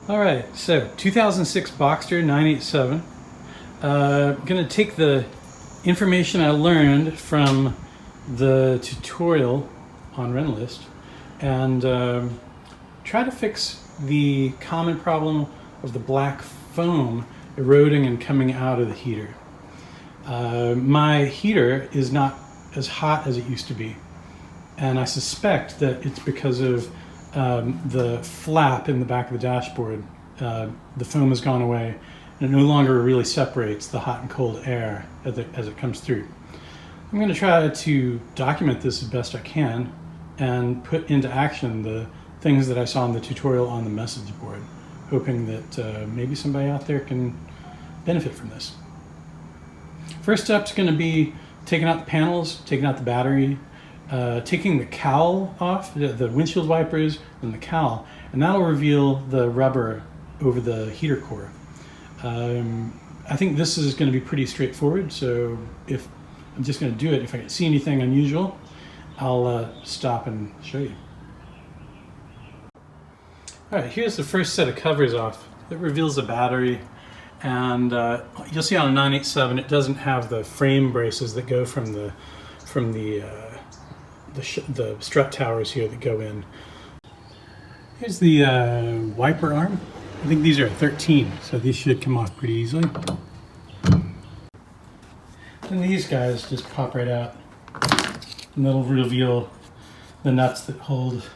All right, so 2006 Boxster 987. I'm gonna take the information I learned from the tutorial on Rennlist and try to fix the common problem of the black foam eroding and coming out of the heater. My heater is not as hot as it used to be, and I suspect that it's because of the flap in the back of the dashboard. The foam has gone away and it no longer really separates the hot and cold air as it comes through. I'm going to try to document this as best I can and put into action the things that I saw in the tutorial on the message board, hoping that maybe somebody out there can benefit from this. First step is going to be taking out the panels, taking out the battery, taking the cowl off, the windshield wipers and the cowl, and that'll reveal the rubber over the heater core. I think this is going to be pretty straightforward, so if I'm just going to do it, if I see anything unusual, I'll stop and show you. Alright, here's the first set of covers off. It reveals the battery, and you'll see on a 987 it doesn't have the frame braces that go from the strut towers here that go in. Here's the wiper arm. I think these are 13, so these should come off pretty easily. And these guys just pop right out, and that'll reveal the nuts that hold,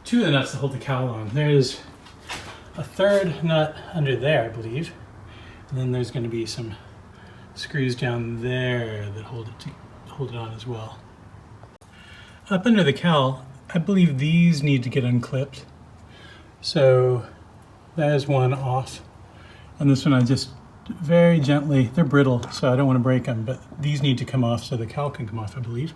two of the nuts that hold the cowl on. There's a third nut under there, I believe, and then there's going to be some screws down there that hold it on as well. Up under the cowl, I believe these need to get unclipped. So that is one off. And this one I just very gently, they're brittle, so I don't want to break them, but these need to come off so the cowl can come off, I believe.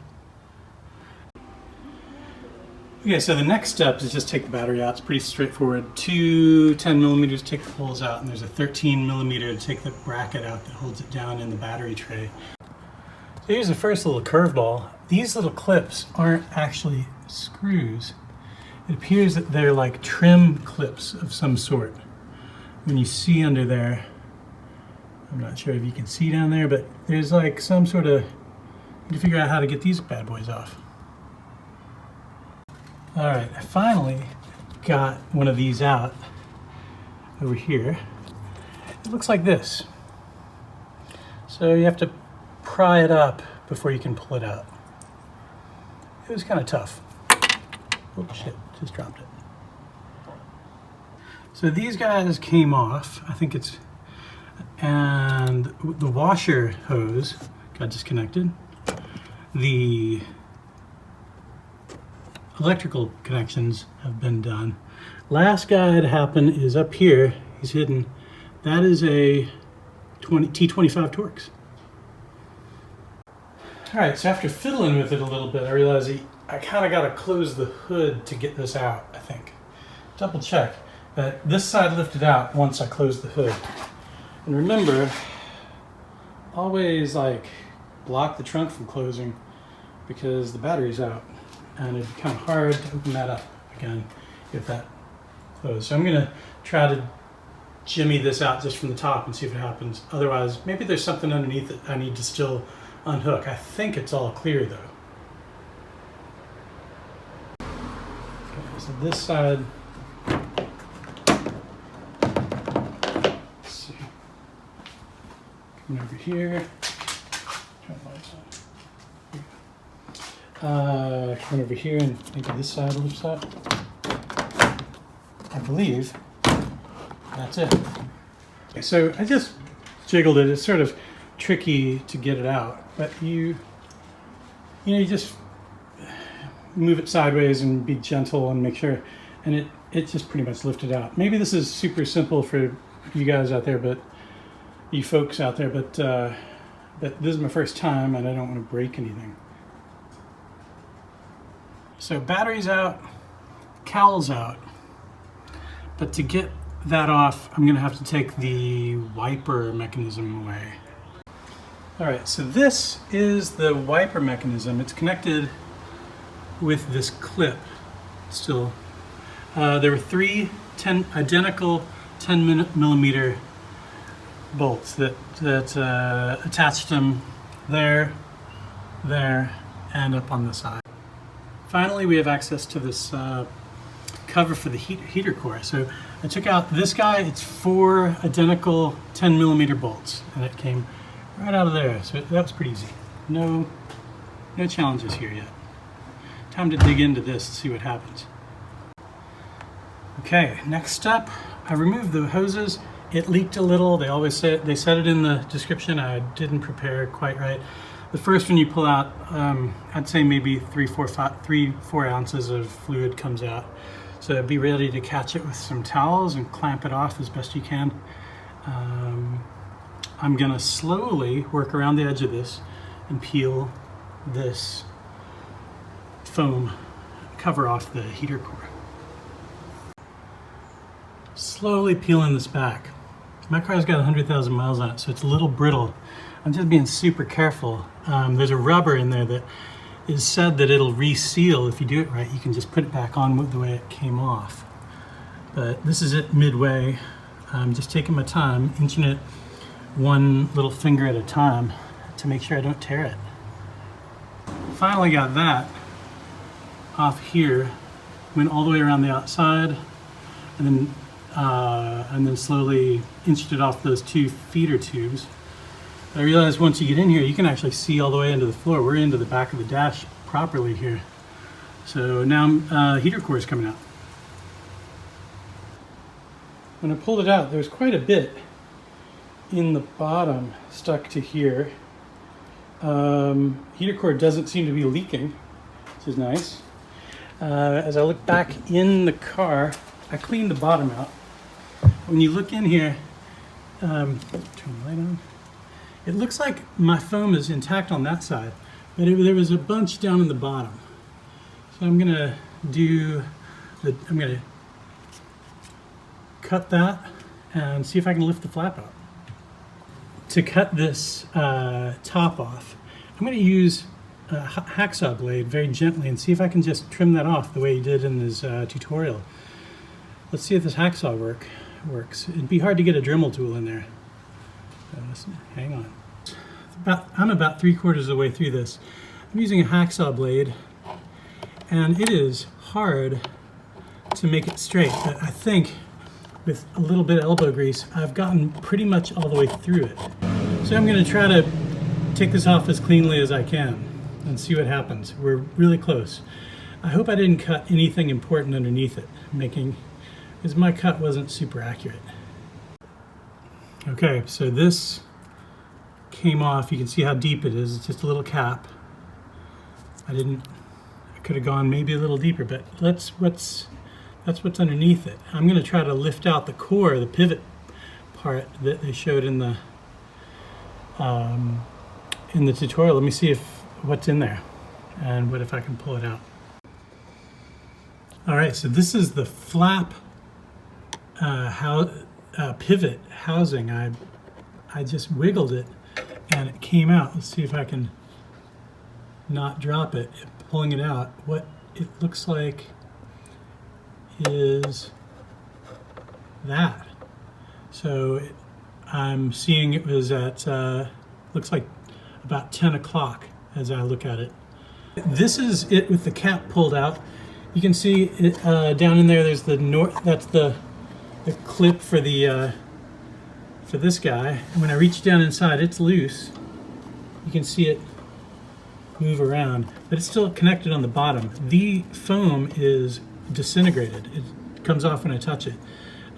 Okay, so the next step is just take the battery out. It's pretty straightforward. Two 10 millimeters to take the holes out, and there's a 13 millimeter to take the bracket out that holds it down in the battery tray. So here's the first little curveball. These little clips aren't actually screws. It appears that they're like trim clips of some sort. When you see under there, I'm not sure if you can see down there, but there's like some sort of, you need to figure out how to get these bad boys off. All right, I finally got one of these out over here. It looks like this. So you have to pry it up before you can pull it out. It was kind of tough. Oh shit, just dropped it. So these guys came off, I think it's, and the washer hose got disconnected. The electrical connections have been done. Last guy to happen is up here, he's hidden. That is a T25 Torx. All right, so after fiddling with it a little bit, I realized I kind of got to close the hood to get this out, I think. Double check. But this side lifted out once I closed the hood. And remember, always like block the trunk from closing because the battery's out. And it'd be kind of hard to open that up again if that closed. So I'm going to try to jimmy this out just from the top and see if it happens. Otherwise, maybe there's something underneath that I need to still unhook. I think it's all clear though. Okay, so this side, let's see, coming over here, coming over here and maybe this side lifts up. I believe that's it. Okay, so I just jiggled it. It's sort of tricky to get it out. But you just move it sideways and be gentle and make sure, and it just pretty much lifted out. Maybe this is super simple for you guys out there, but you folks out there, but this is my first time and I don't want to break anything. So battery's out, cowl's out, but to get that off, I'm going to have to take the wiper mechanism away. Alright, so this is the wiper mechanism. It's connected with this clip still. There were three identical 10 millimeter bolts that attached them there, and up on the side. Finally, we have access to this cover for the heater core. So I took out this guy. It's 4 identical 10 millimeter bolts, and it came right out of there. So that was pretty easy. No challenges here yet. Time to dig into this and see what happens. Okay, next step, I removed the hoses. It leaked a little. They said it in the description. I didn't prepare quite right. The first one you pull out, I'd say maybe 3-4 ounces of fluid comes out. So be ready to catch it with some towels and clamp it off as best you can. I'm gonna slowly work around the edge of this and peel this foam cover off the heater core. Slowly peeling this back. My car's got 100,000 miles on it, so it's a little brittle. I'm just being super careful. There's a rubber in there that is said that it'll reseal if you do it right. You can just put it back on the way it came off. But this is it midway. I'm just taking my time, inching it one little finger at a time to make sure I don't tear it. Finally got that off here. Went all the way around the outside, and then slowly inched it off those 2 feeder tubes. I realized once you get in here, you can actually see all the way into the floor. We're into the back of the dash properly here. So now heater core is coming out. When I pulled it out, there's quite a bit in the bottom stuck to here. Heater core doesn't seem to be leaking, which is nice. As I look back in the car, I cleaned the bottom out. When you look in here, turn the light on. It looks like my foam is intact on that side, but there was a bunch down in the bottom. So I'm gonna cut that and see if I can lift the flap out. To cut this top off, I'm gonna use a hacksaw blade very gently and see if I can just trim that off the way he did in his tutorial. Let's see if this hacksaw works. It'd be hard to get a Dremel tool in there. Hang on. I'm about 3/4 of the way through this. I'm using a hacksaw blade, and it is hard to make it straight, but I think with a little bit of elbow grease, I've gotten pretty much all the way through it. So I'm going to try to take this off as cleanly as I can and see what happens. We're really close. I hope I didn't cut anything important underneath it, because my cut wasn't super accurate. Okay, so this came off. You can see how deep it is. It's just a little cap. I could have gone maybe a little deeper, but that's what's underneath it. I'm going to try to lift out the core, the pivot part that they showed in the tutorial. Let me see what's in there and what if I can pull it out. All right, so this is the flap pivot housing. I just wiggled it and it came out. Let's see if I can not drop it. Pulling it out, what it looks like is that. So I'm seeing it was at looks like about 10 o'clock as I look at it. This is it with the cap pulled out. You can see it, down in there. There's that's the clip for the for this guy. And when I reach down inside, it's loose. You can see it move around, but it's still connected on the bottom. The foam is disintegrated. It comes off when I touch it.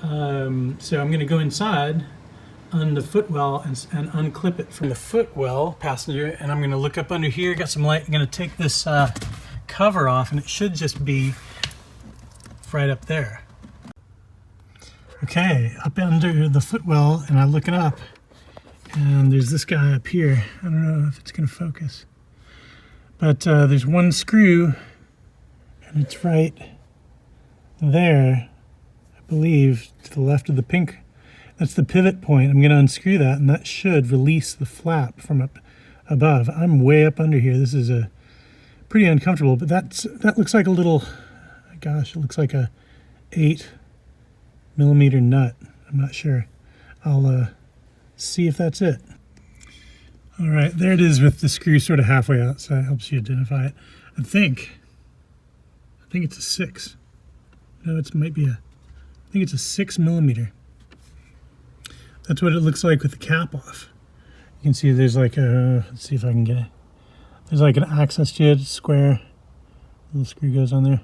So I'm going to go inside on the footwell and unclip it from the footwell passenger, and I'm going to look up under here. Got some light. I'm going to take this cover off, and it should just be right up there. Okay, up under the footwell, and I look it up, and there's this guy up here. I don't know if it's going to focus, but there's one screw, and it's right there, I believe, to the left of the pink. That's the pivot point. I'm going to unscrew that, and that should release the flap from up above. I'm way up under here. This is pretty uncomfortable, but that looks like a little, gosh, it looks like a 8mm nut. I'm not sure. I'll see if that's it. All right, there it is with the screw sort of halfway out, so that helps you identify it. I think it's a 6. No, it might be I think it's a 6mm. That's what it looks like with the cap off. You can see there's like a, let's see if I can get it. There's like an access to it, square. Little screw goes on there.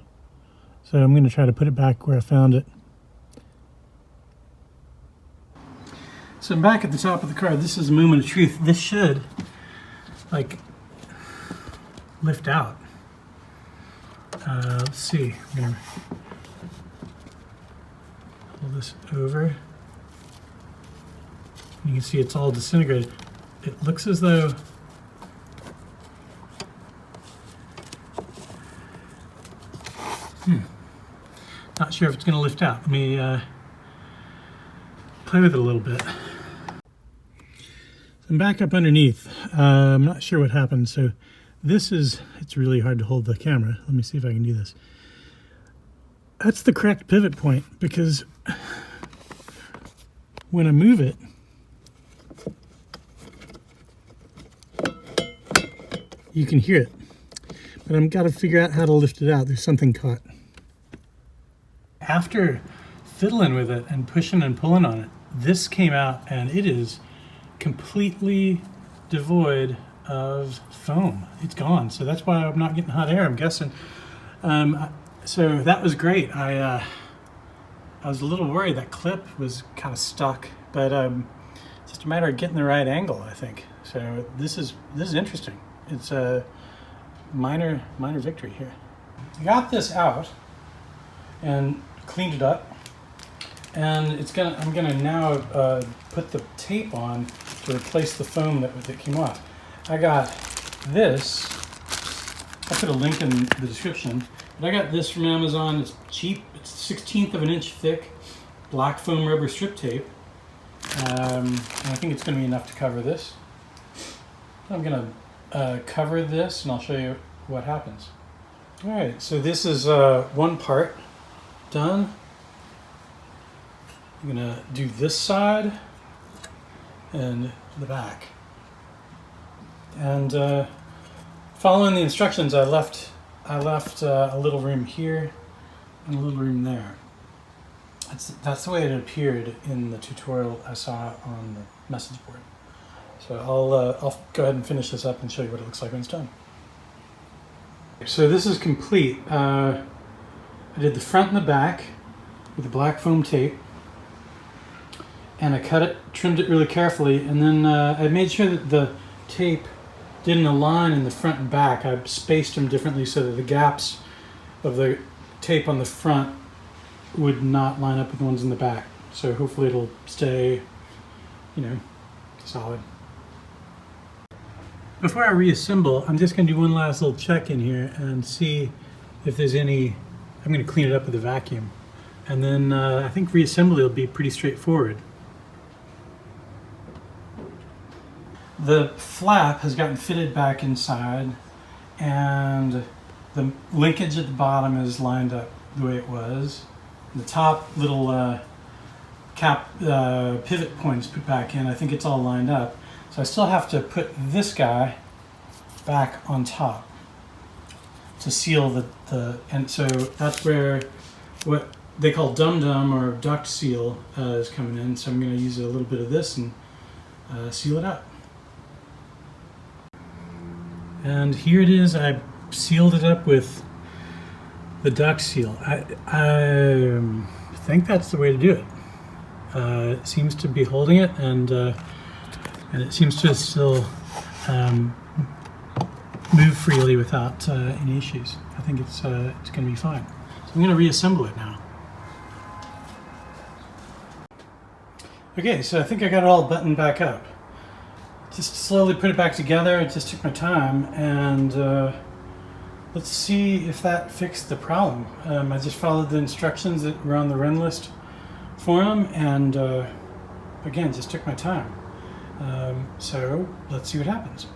So I'm going to try to put it back where I found it. So I'm back at the top of the car. This is a moment of truth. This should, like, lift out. Let's see. I'm going to pull this over. You can see it's all disintegrated. It looks as though not sure if it's going to lift out. Let me play with it a little bit. I'm back up underneath. I'm not sure what happened. So this is, it's really hard to hold the camera. Let me see if I can do this. That's the correct pivot point, because when I move it, you can hear it. But I've got to figure out how to lift it out. There's something caught. After fiddling with it and pushing and pulling on it, this came out and it is completely devoid of foam. It's gone. So that's why I'm not getting hot air, I'm guessing. So that was great. I was a little worried that clip was kind of stuck, but it's just a matter of getting the right angle, I think. So this is interesting. It's a minor victory here. I got this out and cleaned it up, and I'm gonna now put the tape on to replace the foam that came off. I got this. I'll put a link in the description. But I got this from Amazon. It's cheap. It's 1/16 of an inch thick black foam rubber strip tape. And I think it's going to be enough to cover this. So I'm going to cover this, and I'll show you what happens. All right. So this is one part done. I'm going to do this side and the back. And following the instructions, I left a little room here and a little room there. That's the way it appeared in the tutorial I saw on the message board. So I'll go ahead and finish this up and show you what it looks like when it's done. So this is complete. I did the front and the back with the black foam tape, and I cut it, trimmed it really carefully, and then I made sure that the tape didn't align in the front and back. I spaced them differently so that the gaps of the tape on the front would not line up with the ones in the back. So hopefully it'll stay, solid. Before I reassemble, I'm just going to do one last little check in here and see if there's any. I'm going to clean it up with a vacuum, and then I think reassembly will be pretty straightforward. The flap has gotten fitted back inside, and the linkage at the bottom is lined up the way it was. The top little pivot point is put back in. I think it's all lined up. So I still have to put this guy back on top to seal and so that's where what they call dum-dum or duct seal is coming in. So I'm going to use a little bit of this and seal it up. And here it is. I sealed it up with the duct seal. I think that's the way to do it. It seems to be holding it, and it seems to still move freely without any issues. I think it's going to be fine. So I'm going to reassemble it now. Okay, so I think I got it all buttoned back up. Just slowly put it back together. It just took my time, and let's see if that fixed the problem. I just followed the instructions that were on the Rennlist Forum, and again, just took my time. So let's see what happens.